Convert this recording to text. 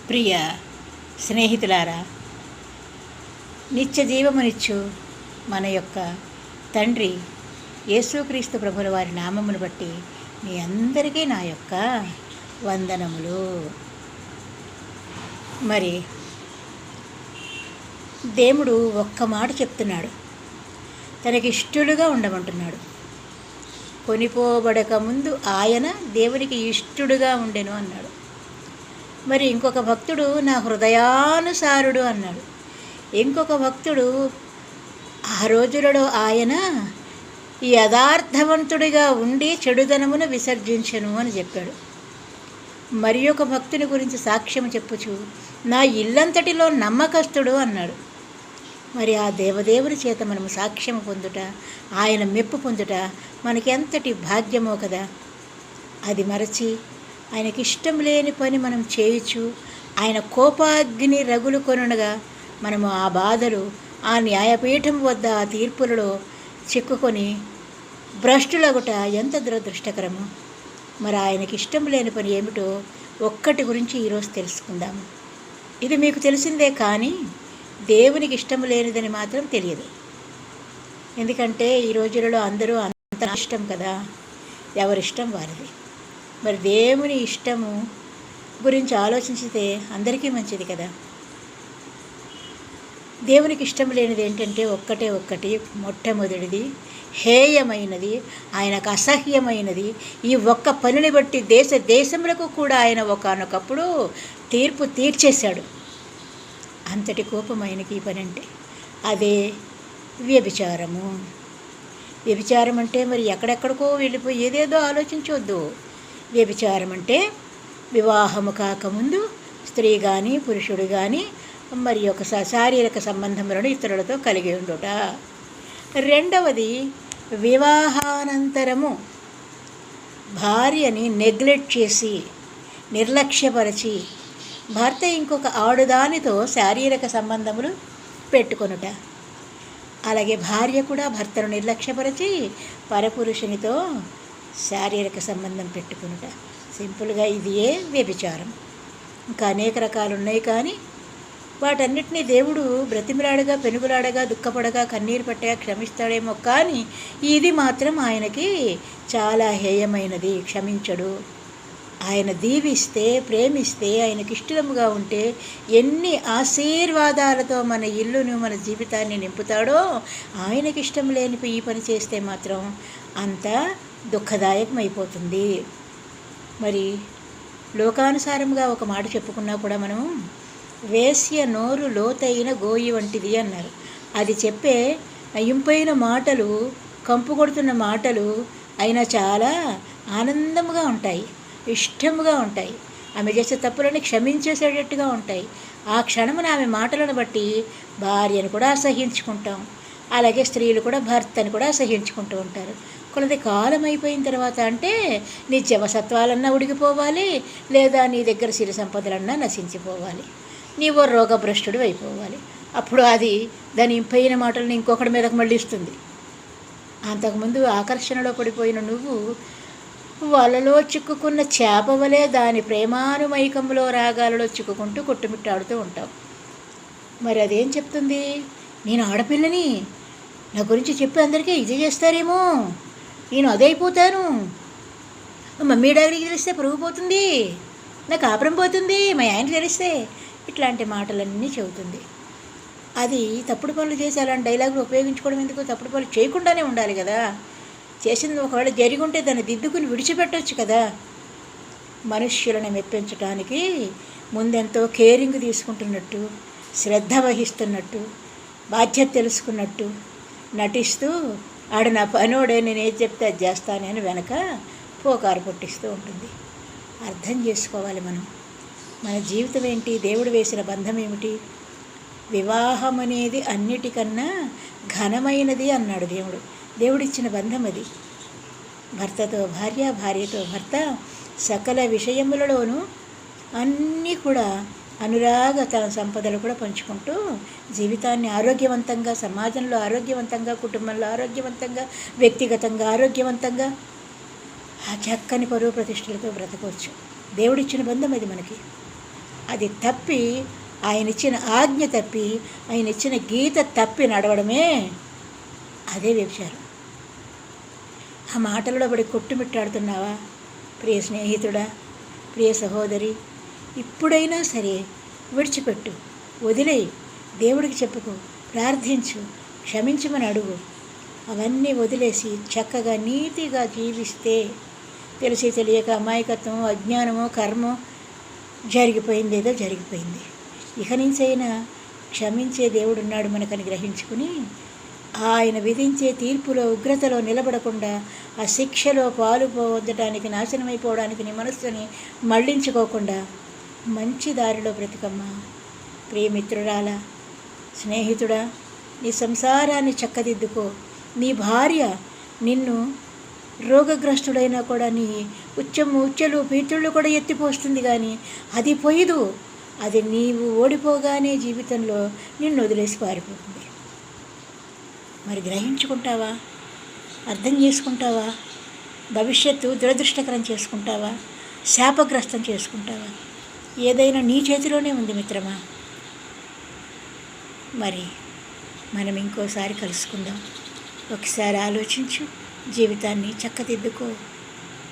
ప్రియ స్నేహితులారా, నిత్య జీవమునిచ్చు మన యొక్క తండ్రి యేసుక్రీస్తు ప్రభుల వారి నామమును బట్టి మీ అందరికీ నా యొక్క వందనములు. మరి దేవుడు ఒక్క మాట చెప్తున్నాడు, తనకి ఇష్టలుగా ఉండమంటున్నాడు. కొనిపోబడక ముందు ఆయన దేవునికి ఇష్టడుగా ఉండెను అన్నాడు. మరి ఇంకొక భక్తుడు నా హృదయానుసారుడు అన్నాడు. ఇంకొక భక్తుడు ఆ రోజులలో ఆయన యథార్థవంతుడిగా ఉండి చెడుదనమును విసర్జించెను అని చెప్పాడు. మరి ఒక భక్తుని గురించి సాక్ష్యం చెప్పుచు నా ఇల్లంతటిలో నమ్మకస్తుడు అన్నాడు. మరి ఆ దేవదేవుని చేత మనము సాక్ష్యం పొందుట, ఆయన మెప్పు పొందుట మనకెంతటి భాగ్యమో కదా. అది మరచి ఆయనకి ఇష్టం లేని పని మనం చేయొచ్చు, ఆయన కోపాగ్ని రగులు కొనగా మనము ఆ బాధలు, ఆ న్యాయపీఠం వద్ద ఆ తీర్పులలో చిక్కుకొని భ్రష్టులగుట ఎంత దురదృష్టకరము. మరి ఆయనకి ఇష్టం లేని పని ఏమిటో ఒక్కటి గురించి ఈరోజు తెలుసుకుందాము. ఇది మీకు తెలిసిందే, కానీ దేవునికి ఇష్టం లేనిదని మాత్రం తెలియదు. ఎందుకంటే ఈ రోజులలో అందరూ అంత ఇష్టం కదా, ఎవరిష్టం వారిది. మరి దేవుని ఇష్టము గురించి ఆలోచించితే అందరికీ మంచిది కదా. దేవునికి ఇష్టం లేనిది ఏంటంటే ఒక్కటి మొట్టమొదటిది హేయమైనది, ఆయనకు అసహ్యమైనది. ఈ ఒక్క పనిని బట్టి దేశములకు కూడా ఆయన ఒకానొకప్పుడు తీర్పు తీర్చేశాడు. అంతటి కోపం ఆయనకి ఈ పని అంటే. అదే వ్యభిచారము. వ్యభిచారం అంటే మరి ఎక్కడెక్కడికో వెళ్ళిపోయి ఏదేదో ఆలోచించవద్దు. వ్యభిచారం అంటే వివాహము కాకముందు స్త్రీ కానీ పురుషుడు కానీ మరి ఒక శారీరక సంబంధములను ఇతరులతో కలిగి ఉండుట. రెండవది వివాహానంతరము భార్యని నెగ్లెక్ట్ చేసి నిర్లక్ష్యపరిచి భర్త ఇంకొక ఆడుదానితో శారీరక సంబంధములు పెట్టుకొనుట. అలాగే భార్య కూడా భర్తను నిర్లక్ష్యపరిచి పరపురుషునితో శారీరక సంబంధం పెట్టుకొనుట. సింపుల్గా ఇదియే వ్యభిచారం. ఇంకా అనేక రకాలు ఉన్నాయి, కానీ వాటన్నిటినీ దేవుడు బ్రతిమిలాడగా, పెనుగులాడగా, దుఃఖపడగా, కన్నీరు పట్టగా క్షమిస్తాడేమో, కానీ ఇది మాత్రం ఆయనకి చాలా హేయమైనది. క్షమించడు. ఆయన దీవిస్తే, ప్రేమిస్తే, ఆయనకి ఇష్టముగా ఉంటే ఎన్ని ఆశీర్వాదాలతో మన ఇల్లును, మన జీవితాన్ని నింపుతాడో, ఆయనకి ఇష్టం లేని ఈ పని చేస్తే మాత్రం అంత దుఃఖదాయకం అయిపోతుంది. మరి లోకానుసారంగా ఒక మాట చెప్పుకున్నా కూడా మనం వేశ్య నోరు లోతైన గోయి వంటిది అన్నారు. అది చెప్పే ఇంపైన మాటలు, కంపు కొడుతున్న మాటలు అయినా చాలా ఆనందముగా ఉంటాయి, ఇష్టముగా ఉంటాయి. ఆమె చేసే తప్పులని క్షమించేసేటట్టుగా ఉంటాయి. ఆ క్షణమున ఆమె మాటలను బట్టి భార్యను కూడా అసహించుకుంటాం. అలాగే స్త్రీలు కూడా భర్తను కూడా అసహించుకుంటూ ఉంటారు. కొలది కాలం అయిపోయిన తర్వాత అంటే నీ జవసత్వాలన్నా ఉడికిపోవాలి, లేదా నీ దగ్గర సిరి సంపదలన్నా నశించిపోవాలి, నీవో రోగభ్రష్టుడు అయిపోవాలి. అప్పుడు అది దాని ఇంపైన మాటలను ఇంకొకటి మీదకు మళ్ళీ ఇస్తుంది. అంతకుముందు ఆకర్షణలో పడిపోయిన నువ్వు వలలో చిక్కుకున్న చేప వలె దాని ప్రేమానుమైకంలో రాగాలలో చిక్కుకుంటూ కొట్టుమిట్టాడుతూ ఉంటావు. మరి అదేం చెప్తుంది? నేను ఆడపిల్లని, నా గురించి చెప్పి అందరికీ ఇది చేస్తారేమో, నేను అదైపోతాను, మమ్మీ డాడీకి తెలిస్తే పరుగు పోతుంది, నా కాపురం పోతుంది, మా ఆయనకి తెలిస్తే, ఇట్లాంటి మాటలన్నీ చెబుతుంది. అది తప్పుడు పనులు చేసి అలాంటి డైలాగులు ఉపయోగించుకోవడం ఎందుకు? తప్పుడు పనులు చేయకుండానే ఉండాలి కదా. చేసింది ఒకవేళ జరిగి ఉంటే దాన్ని దిద్దుకుని విడిచిపెట్టవచ్చు కదా. మనుష్యులను మెప్పించడానికి ముందెంతో కేరింగ్ తీసుకుంటున్నట్టు, శ్రద్ధ వహిస్తున్నట్టు, బాధ్యత తెలుసుకున్నట్టు నటిస్తూ ఆడ నా పనోడే, నేను ఏది చెప్తే అది చేస్తానని వెనక పోకారు పుట్టిస్తూ ఉంటుంది. అర్థం చేసుకోవాలి మనం, మన జీవితం ఏంటి, దేవుడు వేసిన బంధం ఏమిటి. వివాహం అనేది అన్నిటికన్నా ఘనమైనది అన్నాడు దేవుడు. దేవుడిచ్చిన బంధం అది. భర్తతో భార్య, భార్యతో భర్త, సకల విషయములలోనూ అన్నీ కూడా అనురాగ తన సంపదలు కూడా పంచుకుంటూ జీవితాన్ని ఆరోగ్యవంతంగా, సమాజంలో ఆరోగ్యవంతంగా, కుటుంబంలో ఆరోగ్యవంతంగా, వ్యక్తిగతంగా ఆరోగ్యవంతంగా ఆ చక్కని పరువు ప్రతిష్టలతో బ్రతకవచ్చు. దేవుడిచ్చిన బంధం అది మనకి. అది తప్పి, ఆయన ఇచ్చిన ఆజ్ఞ తప్పి, ఆయన ఇచ్చిన గీత తప్పి నడవడమే అదే వ్యభిచారం. ఆ మాటలలో పడి కొట్టుమిట్టాడుతున్నావా ప్రియ స్నేహితుడా, ప్రియ సహోదరి? ఇప్పుడైనా సరే విడిచిపెట్టు, వదిలేయి, దేవుడికి చెప్పుకో, ప్రార్థించు, క్షమించమని అడుగు. అవన్నీ వదిలేసి చక్కగా నీతిగా జీవిస్తే, తెలిసి తెలియక అమాయకత్వం, అజ్ఞానమో, కర్మో జరిగిపోయింది, ఏదో జరిగిపోయింది. ఇక నుంచైనా క్షమించే దేవుడున్నాడు మనకని గ్రహించుకుని, ఆయన విధించే తీర్పులో, ఉగ్రతలో నిలబడకుండా, ఆ శిక్షలో పాలుపోవద్దటానికి, నాశనమైపోవడానికి నీ మనస్సుని మళ్లించుకోకుండా మంచి దారిలో బ్రతికమ్మా. ప్రియమిత్రురాలా, స్నేహితుడా, నీ సంసారాన్ని చక్కదిద్దుకో. నీ భార్య నిన్ను రోగగ్రస్తుడైనా కూడా నీ ఉచ్చలు పీతుళ్ళు కూడా ఎత్తిపోస్తుంది, కానీ అది పోయదు. అది నీవు ఓడిపోగానే జీవితంలో నిన్ను వదిలేసి పారిపోతుంది. మరి గ్రహించుకుంటావా? అర్థం చేసుకుంటావా? భవిష్యత్తు దురదృష్టకరం చేసుకుంటావా? శాపగ్రస్తం చేసుకుంటావా? ఏదైనా నీ చేతిలోనే ఉంది మిత్రమా. మరి మనం ఇంకోసారి కలుసుకుందాం. ఒకసారి ఆలోచించు, జీవితాన్ని చక్కదిద్దుకో.